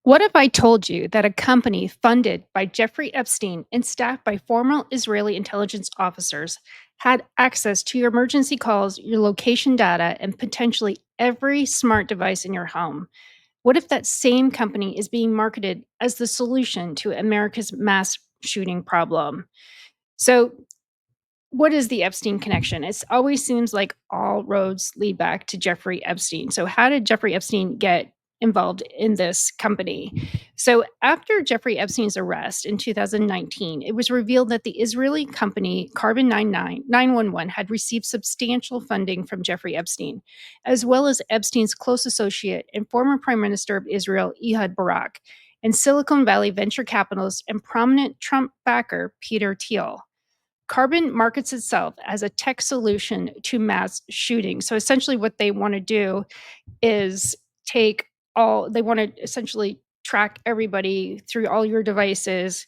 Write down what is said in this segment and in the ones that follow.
What if I told you that a company funded by Jeffrey Epstein and staffed by former Israeli intelligence officers had access to your emergency calls, your location data, and potentially every smart device in your home? What if that same company is being marketed as the solution to America's mass shooting problem? So, what is the Epstein connection? It always seems like all roads lead back to Jeffrey Epstein. So, how did Jeffrey Epstein get involved in this company? So, after Jeffrey Epstein's arrest in 2019, it was revealed that the Israeli company Carbon 911 had received substantial funding from Jeffrey Epstein, as well as Epstein's close associate and former Prime Minister of Israel, Ehud Barak, and Silicon Valley venture capitalist and prominent Trump backer, Peter Thiel. Carbon markets itself as a tech solution to mass shootings. So essentially, what they want to do is they want to essentially track everybody through all your devices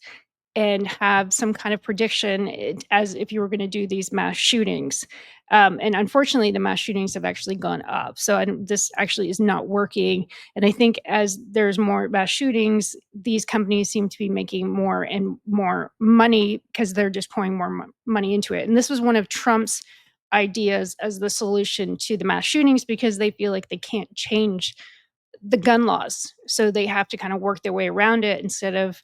and have some kind of prediction as if you were going to do these mass shootings. And unfortunately, the mass shootings have actually gone up. So this actually is not working. And I think as there's more mass shootings, these companies seem to be making more and more money because they're just pouring more money into it. And this was one of Trump's ideas as the solution to the mass shootings because they feel like they can't change the gun laws. So they have to kind of work their way around it instead of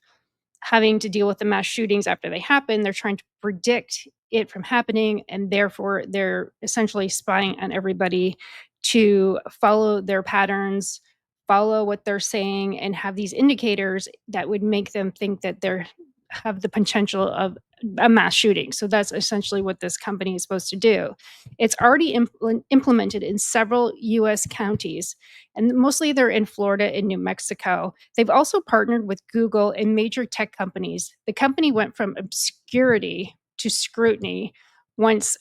having to deal with the mass shootings after they happen. They're trying to predict it from happening, and therefore they're essentially spying on everybody to follow their patterns, follow what they're saying, and have these indicators that would make them think that they're have the potential of a mass shooting. So that's essentially what this company is supposed to do. It's already implemented in several US counties, and mostly they're in Florida and New Mexico. They've also partnered with Google and major tech companies. The company went from obscurity to scrutiny once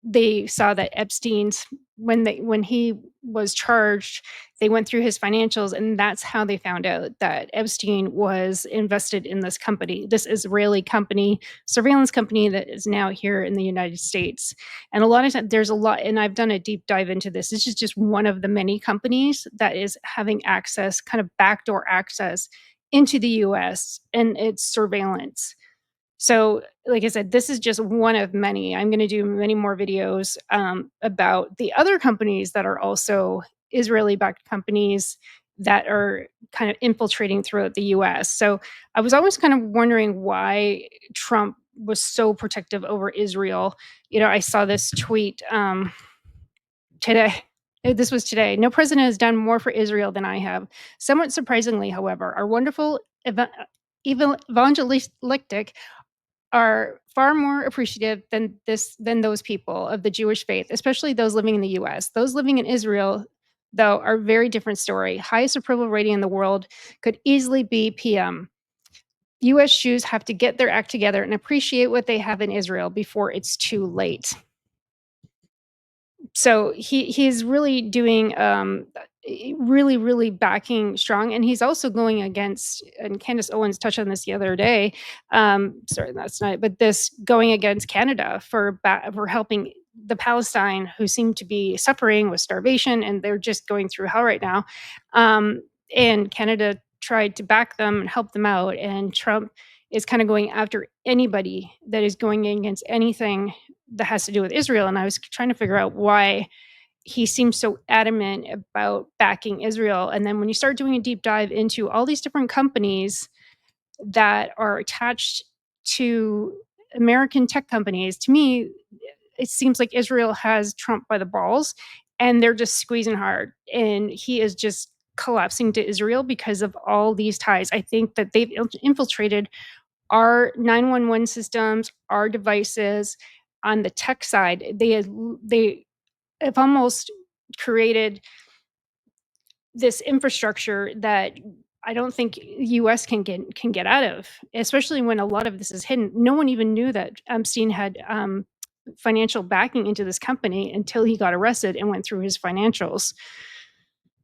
they saw that Epstein's when he was charged, they went through his financials, and that's how they found out that Epstein was invested in this company, this Israeli company, surveillance company that is now here in the United States. And a lot of times, there's a lot, and I've done a deep dive into this. This is just one of the many companies that is having access, kind of backdoor access into the US and its surveillance. So, like I said, this is just one of many. I'm going to do many more videos about the other companies that are also Israeli backed companies that are kind of infiltrating throughout the US. So, I was always kind of wondering why Trump was so protective over Israel. I saw this tweet today. This was today. No president has done more for Israel than I have. Somewhat surprisingly, however, our wonderful evangelistic are far more appreciative than those people of the Jewish faith, especially those living in the US. Those living in Israel, though, are a very different story. Highest approval rating in the world could easily be PM. US Jews have to get their act together and appreciate what they have in Israel before it's too late. So he's really doing really backing strong, and he's also going against, and Candace Owens touched on this the other day. Sorry, that's not, but this going against Canada for helping the Palestine who seem to be suffering with starvation, and they're just going through hell right now. And Canada tried to back them and help them out, and Trump is kind of going after anybody that is going against anything that has to do with Israel. And I was trying to figure out why he seems so adamant about backing Israel. And then when you start doing a deep dive into all these different companies that are attached to American tech companies, to me, it seems like Israel has Trump by the balls and they're just squeezing hard. And he is just collapsing to Israel because of all these ties. I think that they've infiltrated our 911 systems, our devices. On the tech side, they have almost created this infrastructure that I don't think US can get out of, especially when a lot of this is hidden. No one even knew that Epstein had financial backing into this company until he got arrested and went through his financials.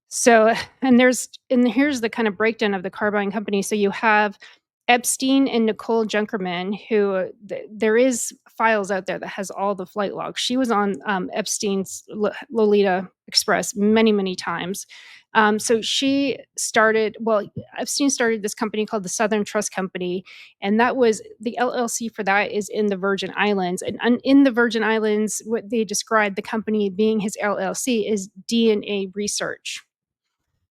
So, and here's the kind of breakdown of the Carbine company. So you have Epstein and Nicole Junkerman, who there is files out there that has all the flight logs. She was on Epstein's Lolita Express many, many times. So she started, well, Epstein started this company called the Southern Trust Company, and that was the LLC for that is in the Virgin Islands. And in the Virgin Islands, what they described the company being his LLC is DNA Research.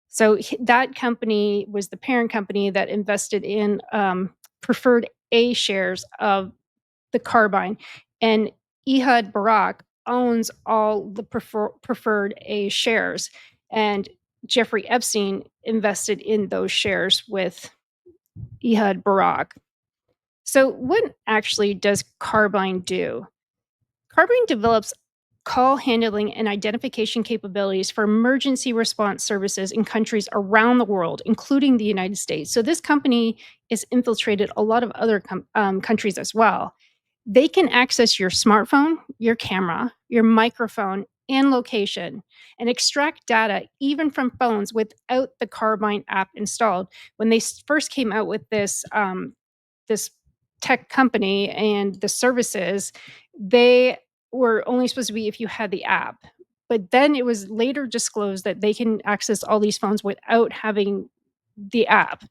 So that company was the parent company that invested in preferred A shares of the Carbine, and Ehud Barak owns all the preferred A shares, and Jeffrey Epstein invested in those shares with Ehud Barak. So, what actually does Carbine do? Carbine develops call handling and identification capabilities for emergency response services in countries around the world, including the United States. So, this company has infiltrated a lot of other countries as well. They can access your smartphone, your camera, your microphone, and location and extract data even from phones without the Carbine app installed. When they first came out with this tech company and the services, they were only supposed to be if you had the app. But then it was later disclosed that they can access all these phones without having the app.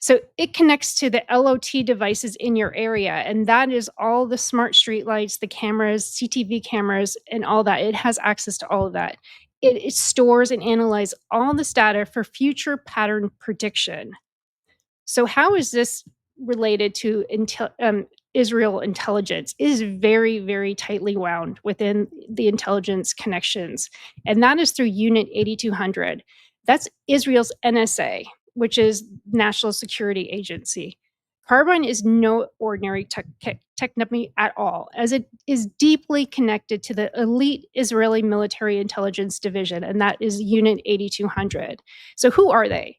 So it connects to the LOT devices in your area, and that is all the smart street lights, the cameras, CTV cameras, and all that. It has access to all of that. It stores and analyzes all this data for future pattern prediction. So how is this related to Israel intelligence? It is very, very tightly wound within the intelligence connections, and that is through Unit 8200. That's Israel's NSA, which is National Security Agency. Carbine is no ordinary tech company at all, as it is deeply connected to the elite Israeli military intelligence division, and that is Unit 8200. So who are they?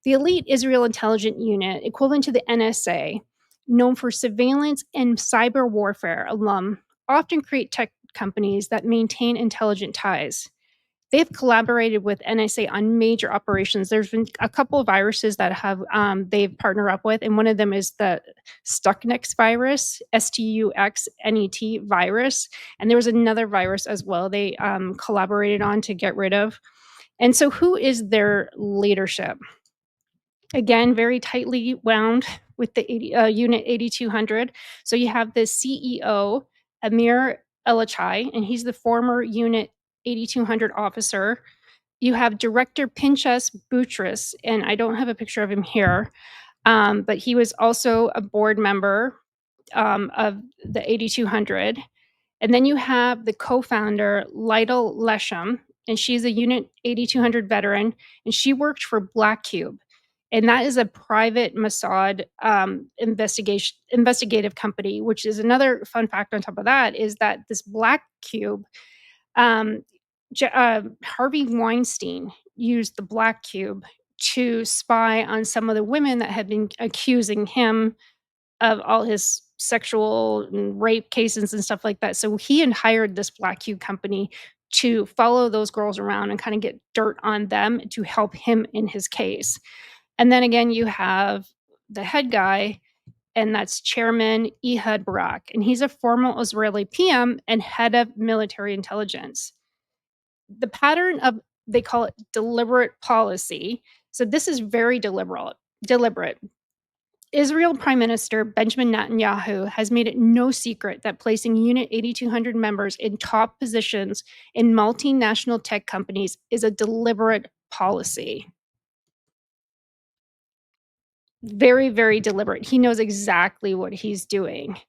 The elite Israel Intelligence Unit, equivalent to the NSA, known for surveillance and cyber warfare alum, often create tech companies that maintain intelligent ties. They've collaborated with NSA on major operations. There's been a couple of viruses that have they've partnered up with, and one of them is the Stuxnet virus, Stuxnet virus, and there was another virus as well they collaborated on to get rid of. And so, who is their leadership? Again, very tightly wound with the Unit 8200. So you have the CEO, Amir Elachai, and he's the former Unit 8200 officer. You have Director Pinchas Boutros, and I don't have a picture of him here, but he was also a board member of the 8200. And then you have the co-founder, Lytle Lesham, and she's a Unit 8200 veteran, and she worked for Black Cube. And that is a private Mossad investigative company, which is another fun fact on top of that, is that this Black Cube, um, Harvey Weinstein used the Black Cube to spy on some of the women that had been accusing him of all his sexual and rape cases and stuff like that. So he had hired this Black Cube company to follow those girls around and kind of get dirt on them to help him in his case. And then again, you have the head guy, and that's Chairman Ehud Barak, and he's a former Israeli PM and head of military intelligence. The pattern of, they call it deliberate policy. So this is very deliberate. Israel Prime Minister Benjamin Netanyahu has made it no secret that placing Unit 8200 members in top positions in multinational tech companies is a deliberate policy. Very, very deliberate. He knows exactly what he's doing.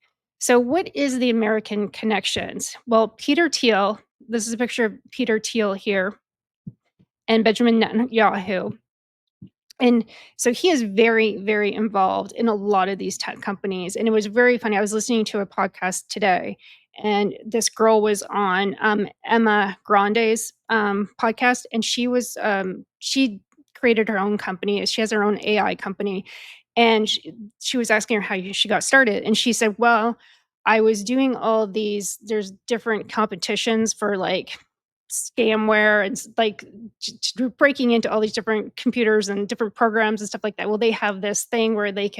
So, what is the American connections? Well, Peter Thiel, this is a picture of Peter Thiel here, and Benjamin Netanyahu. And so he is very, very involved in a lot of these tech companies. And it was very funny. I was listening to a podcast today, and this girl was on Emma Grande's podcast, and she created her own company. She has her own AI company, and she was asking her how she got started, and she said, "Well, I was doing all of these. There's different competitions for like." scamware and like breaking into all these different computers and different programs and stuff like that. Well, they have this thing where they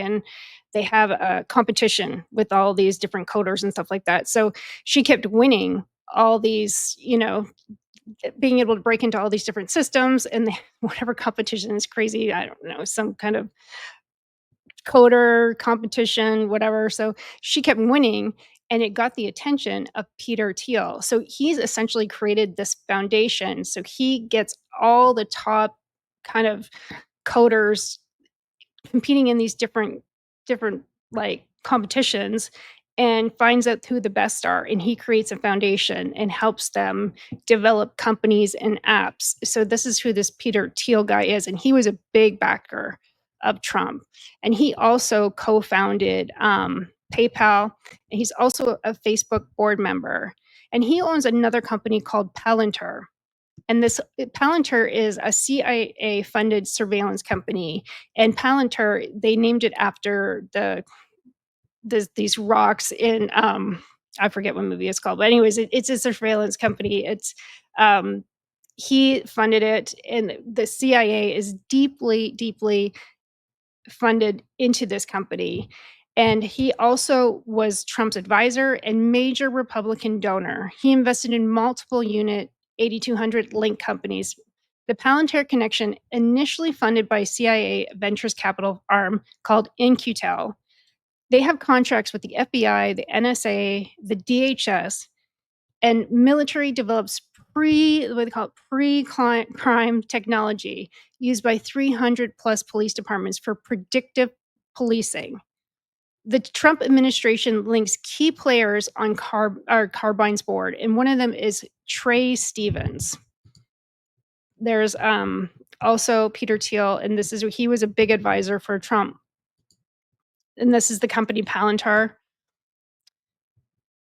have a competition with all these different coders and stuff like that. So she kept winning all these, being able to break into all these different systems and whatever competition is crazy. I don't know, some kind of coder competition, whatever. So she kept winning and it got the attention of Peter Thiel. So he's essentially created this foundation. So he gets all the top kind of coders competing in these different like competitions and finds out who the best are, and he creates a foundation and helps them develop companies and apps. So this is who this Peter Thiel guy is, and he was a big backer of Trump, and he also co-founded PayPal, and he's also a Facebook board member, and he owns another company called Palantir. And this Palantir is a CIA funded surveillance company. And Palantir, they named it after these rocks in I forget what movie it's called, but anyways, it's a surveillance company. It's he funded it, and the CIA is deeply funded into this company. And he also was Trump's advisor and major Republican donor. He invested in multiple unit 8200 link companies. The Palantir connection, initially funded by CIA ventures capital arm called In-Q-Tel, they have contracts with the FBI, the NSA, the DHS, and military develops what they call it, pre-crime technology used by 300 plus police departments for predictive policing. The Trump administration links key players on Carbine's board, and one of them is Trey Stevens. There's also Peter Thiel, and he was a big advisor for Trump. And this is the company Palantir.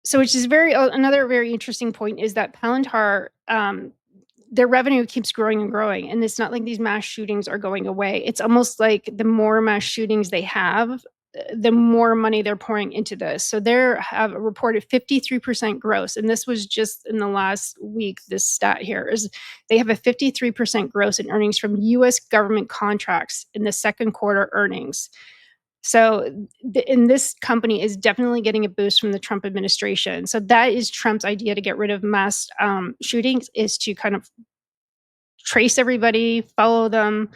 So, which is another very interesting point is that Palantir, their revenue keeps growing and growing, and it's not like these mass shootings are going away. It's almost like the more mass shootings they have, the more money they're pouring into this. So they have reported 53% gross, and this was just in the last week. This stat here is they have a 53% gross in earnings from U.S. government contracts in the second quarter earnings. So, this company is definitely getting a boost from the Trump administration. So that is Trump's idea to get rid of mass shootings, is to kind of trace everybody, follow them,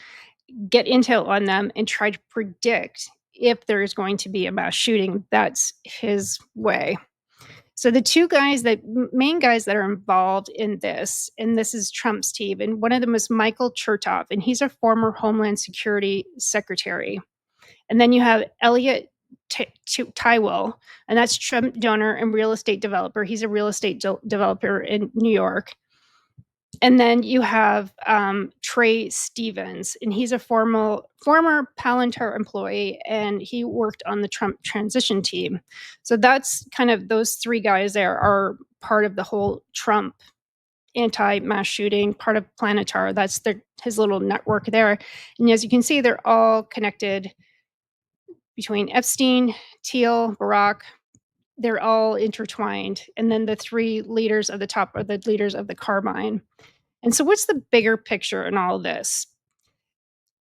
get intel on them, and try to predict if there is going to be a mass shooting. That's his way. So the main guys that are involved in this, and this is Trump's team, and one of them is Michael Chertoff, and he's a former Homeland Security Secretary. And then you have 𝐬𝐮𝐬𝐜𝐫𝐢, and that's Trump donor and real estate developer. He's a real estate developer in New York. And then you have Trey Stevens, and he's a former Palantir employee, and he worked on the Trump transition team. So that's kind of those three guys there are part of the whole Trump anti-mass shooting, part of Palantir. That's his little network there. And as you can see, they're all connected between Epstein, Thiel, Barack. They're all intertwined. And then the three leaders of the top are the leaders of the Carbine. And so what's the bigger picture in all of this?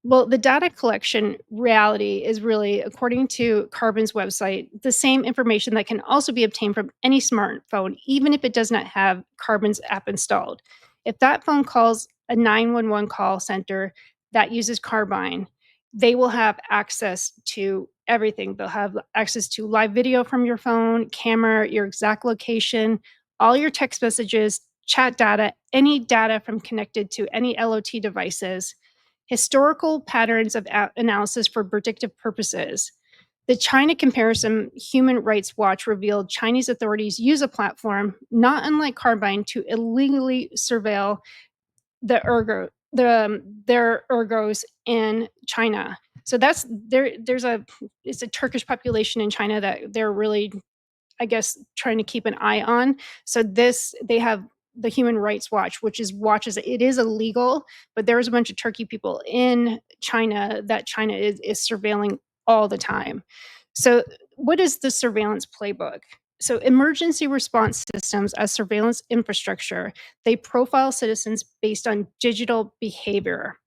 Well, the data collection reality is really, according to Carbon's website, the same information that can also be obtained from any smartphone, even if it does not have Carbon's app installed. If that phone calls a 911 call center that uses Carbine, they will have access to everything. They'll have access to live video from your phone, camera, your exact location, all your text messages, chat data, any data from connected to any LOT devices, historical patterns of analysis for predictive purposes. The China Comparison Human Rights Watch revealed Chinese authorities use a platform not unlike Carbine to illegally surveil their ergos in China. So that's it's a Turkish population in China that they're really, I guess, trying to keep an eye on. So they have the Human Rights Watch, which watches it is illegal, but there's a bunch of Turkey people in China that China is surveilling all the time. So what is the surveillance playbook? So, emergency response systems as surveillance infrastructure, they profile citizens based on digital behavior.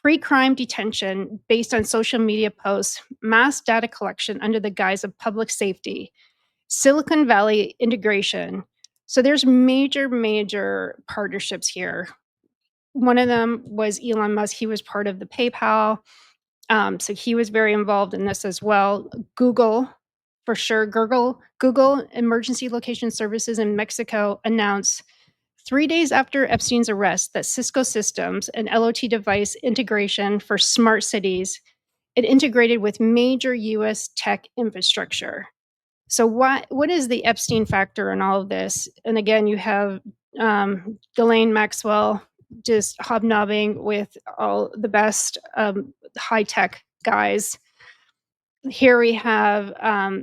Pre-crime detention based on social media posts, mass data collection under the guise of public safety, Silicon Valley integration. So there's major partnerships here. One of them was Elon Musk. He was part of the PayPal. So he was very involved in this as well. Google, for sure. Google Emergency Location Services in Mexico announced 3 days after Epstein's arrest that Cisco Systems, an LOT device integration for smart cities, it integrated with major US tech infrastructure. So what is the Epstein factor in all of this? And again, you have Ghislaine Maxwell just hobnobbing with all the best high tech guys. Here we have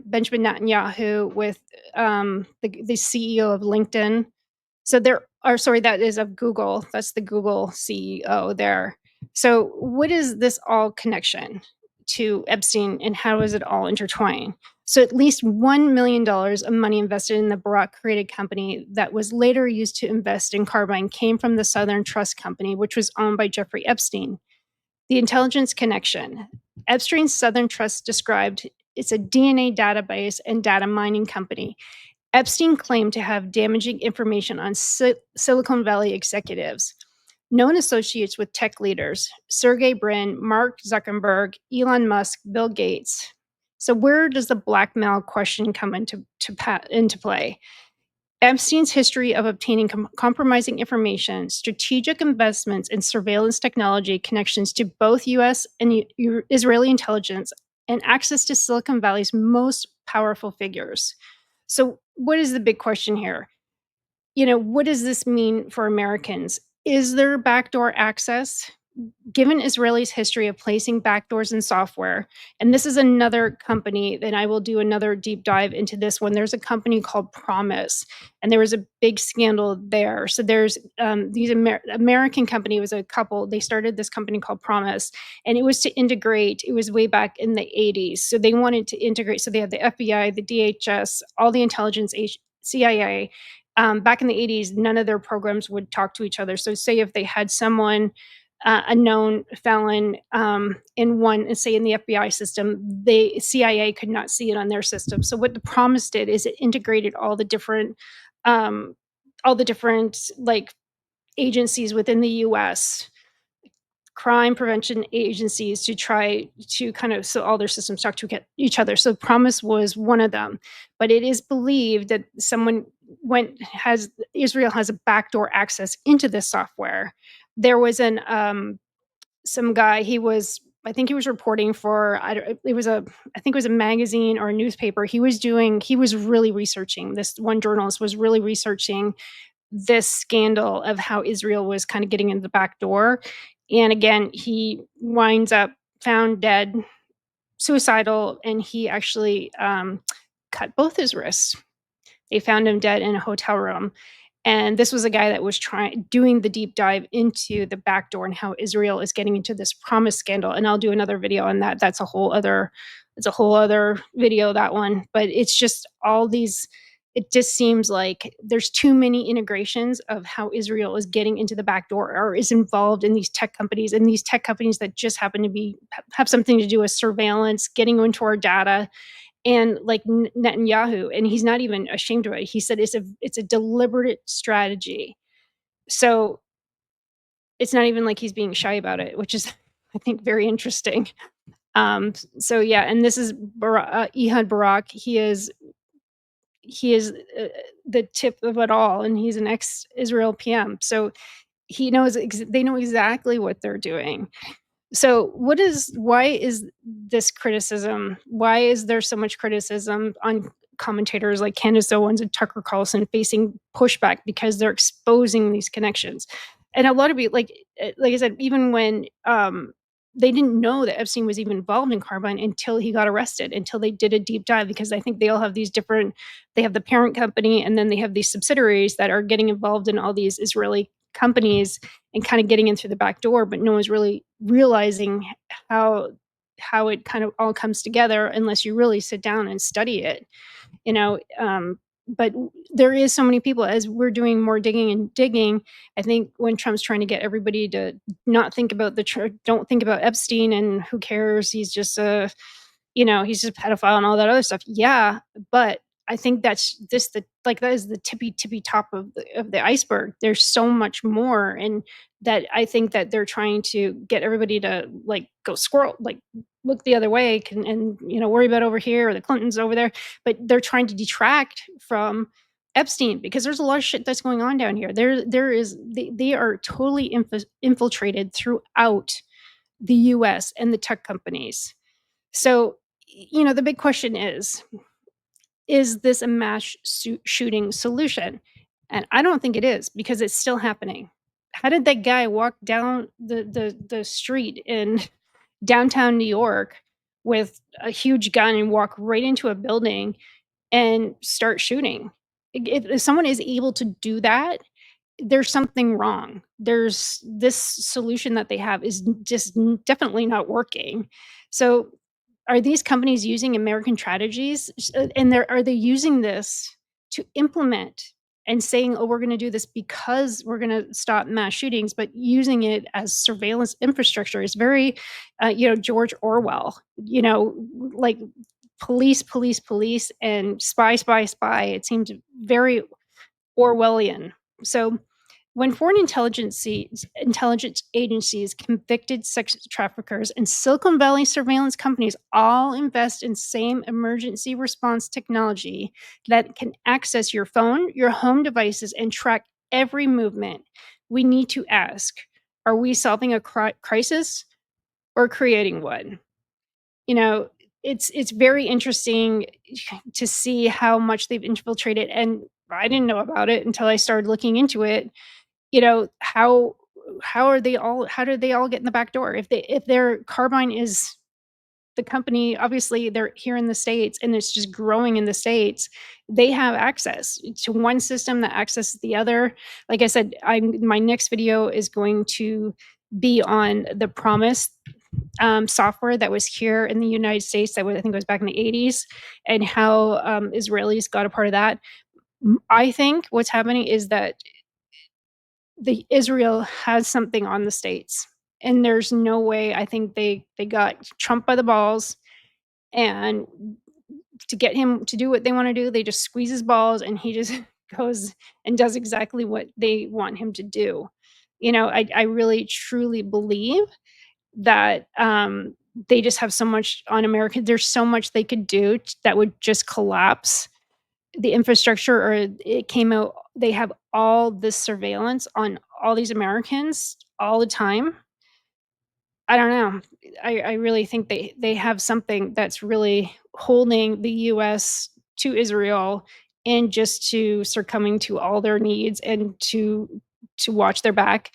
Benjamin Netanyahu with the CEO of LinkedIn. So there are, sorry, that is of Google. That's the Google CEO there. So what is this all connection to Epstein and how is it all intertwined? So at least $1 million of money invested in the Barack created company that was later used to invest in Carbine came from the Southern Trust Company, which was owned by Jeffrey Epstein. The intelligence connection. Epstein's Southern Trust described it's a DNA database and data mining company. Epstein claimed to have damaging information on Silicon Valley executives, known associates with tech leaders, Sergey Brin, Mark Zuckerberg, Elon Musk, Bill Gates. So where does the blackmail question come into play? Epstein's history of obtaining compromising information, strategic investments in surveillance technology, connections to both US and Israeli intelligence, and access to Silicon Valley's most powerful figures. So, what is the big question here? What does this mean for Americans? Is there backdoor access? Given Israeli's history of placing backdoors in software, and this is another company, and I will do another deep dive into this one. There's a company called Promise, and there was a big scandal there. So there's these American company was a couple. They started this company called Promise, and it was to integrate. It was way back in the 80s. So they wanted to integrate. So they had the FBI, the DHS, all the intelligence, CIA. Back in the 80s, none of their programs would talk to each other. So say if they had someone a known felon in one, say in the FBI system, the CIA could not see it on their system. So what the Promise did is it integrated um, all the different like agencies within the U.S. crime prevention agencies to try to kind of so all their systems talk to each other. So Promise was one of them, but it is believed that Israel has a backdoor access into this software. There was some guy. I think he was reporting for. I think it was a magazine or a newspaper. He was really researching. This one journalist was really researching this scandal of how Israel was kind of getting into the back door. And again, he winds up found dead, suicidal, and he actually cut both his wrists. They found him dead in a hotel room. And this was a guy that was doing the deep dive into the back door and how Israel is getting into this Promise scandal. And I'll do another video on that. It's a whole other video, that one. But it's just all these, it just seems like there's too many integrations of how Israel is getting into the back door or is involved in these tech companies, and these tech companies that just happen to have something to do with surveillance, getting into our data. And like Netanyahu, and he's not even ashamed of it. He said it's a deliberate strategy. So it's not even like he's being shy about it, which is, I think, very interesting. So yeah, and this is Ehud Barak. He is the tip of it all, and he's an ex-Israel PM. So they know exactly what they're doing. So why is this criticism? Why is there so much criticism on commentators like Candace Owens and Tucker Carlson facing pushback because they're exposing these connections? And a lot of people, like I said, even when they didn't know that Epstein was even involved in Carbine until he got arrested, until they did a deep dive, because I think they all have they have the parent company, and then they have these subsidiaries that are getting involved in all these Israeli companies and kind of getting in through the back door, but no one's really realizing how how it kind of all comes together unless you really sit down and study it, you know, but there is so many people as we're doing more digging and digging. I think when Trump's trying to get everybody to not think about don't think about Epstein and who cares, he's just a he's just a pedophile and all that other stuff. Yeah, but I think that's this the like that is the tippy top of the iceberg. There's so much more, and that I think that they're trying to get everybody to like go squirrel, like look the other way, and worry about over here or the Clintons over there. But they're trying to detract from Epstein because there's a lot of shit that's going on down here. They are totally infiltrated throughout the U.S. and the tech companies. So, the big question is this a shooting solution? And I don't think it is because it's still happening. How did that guy walk down the street in downtown New York with a huge gun and walk right into a building and start shooting? If someone is able to do that, there's something wrong. There's this solution that they have is definitely not working. So are these companies using American strategies? And are they using this to implement and saying, "Oh, we're gonna do this because we're gonna stop mass shootings," but using it as surveillance infrastructure is very, George Orwell, like police, police, police, and spy, spy, spy. It seemed very Orwellian. So when foreign intelligence agencies, convicted sex traffickers, and Silicon Valley surveillance companies all invest in same emergency response technology that can access your phone, your home devices, and track every movement, we need to ask, are we solving a crisis or creating one? You know, it's very interesting to see how much they've infiltrated, and I didn't know about it until I started looking into it. How did they all get in the back door? If their Carbine is the company, obviously they're here in the States and it's just growing in the States. They have access to one system that accesses the other. Like I said, my next video is going to be on the Promise software that was here in the United States I think it was back in the 80s, and how Israelis got a part of that. I think what's happening is that the Israel has something on the States, and there's no way. I think they got Trump by the balls, and to get him to do what they wanna do, they just squeeze his balls, and he just goes and does exactly what they want him to do. I really truly believe that, they just have so much on America. There's so much they could do that would just collapse the infrastructure, or it came out they have all this surveillance on all these Americans all the time. I don't know. I really think they have something that's really holding the US to Israel, and just to succumbing to all their needs and to watch their back.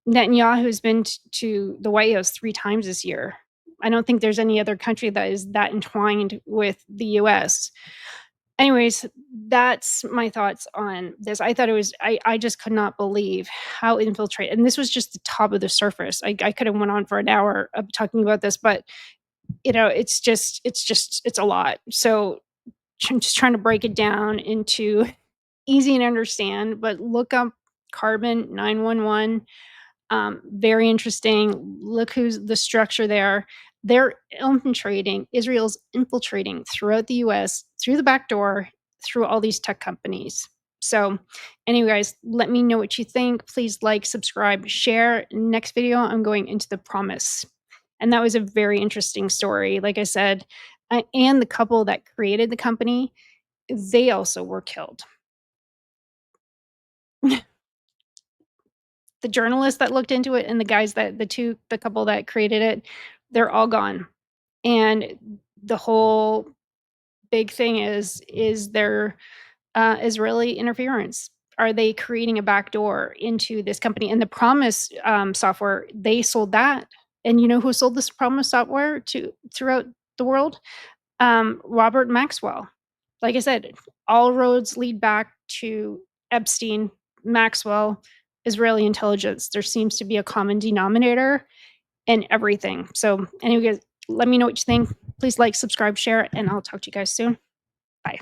Netanyahu's been to the White House 3 times this year. I don't think there's any other country that is that entwined with the US. Anyways, that's my thoughts on this. I thought it was I just could not believe how infiltrated, and this was just the top of the surface. I could have went on for an hour of talking about this, but, it's a lot. So, I'm just trying to break it down into easy to understand, but look up Carbon 911. Very interesting. Look who's the structure there. Israel's infiltrating throughout the US through the back door, through all these tech companies. So, anyway, guys, let me know what you think. Please like, subscribe, share. Next video, I'm going into the Promise. And that was a very interesting story. Like I said, and the couple that created the company, they also were killed. The journalists that looked into it and the guys that the couple that created it, they're all gone. And the whole big thing is there Israeli interference? Are they creating a backdoor into this company? And the Promise software, they sold that. And you know who sold this Promise software to throughout the world? Robert Maxwell. Like I said, all roads lead back to Epstein, Maxwell, Israeli intelligence. There seems to be a common denominator in everything. So, anyway, Let me know what you think. Please like, subscribe, share, and I'll talk to you guys soon. Bye.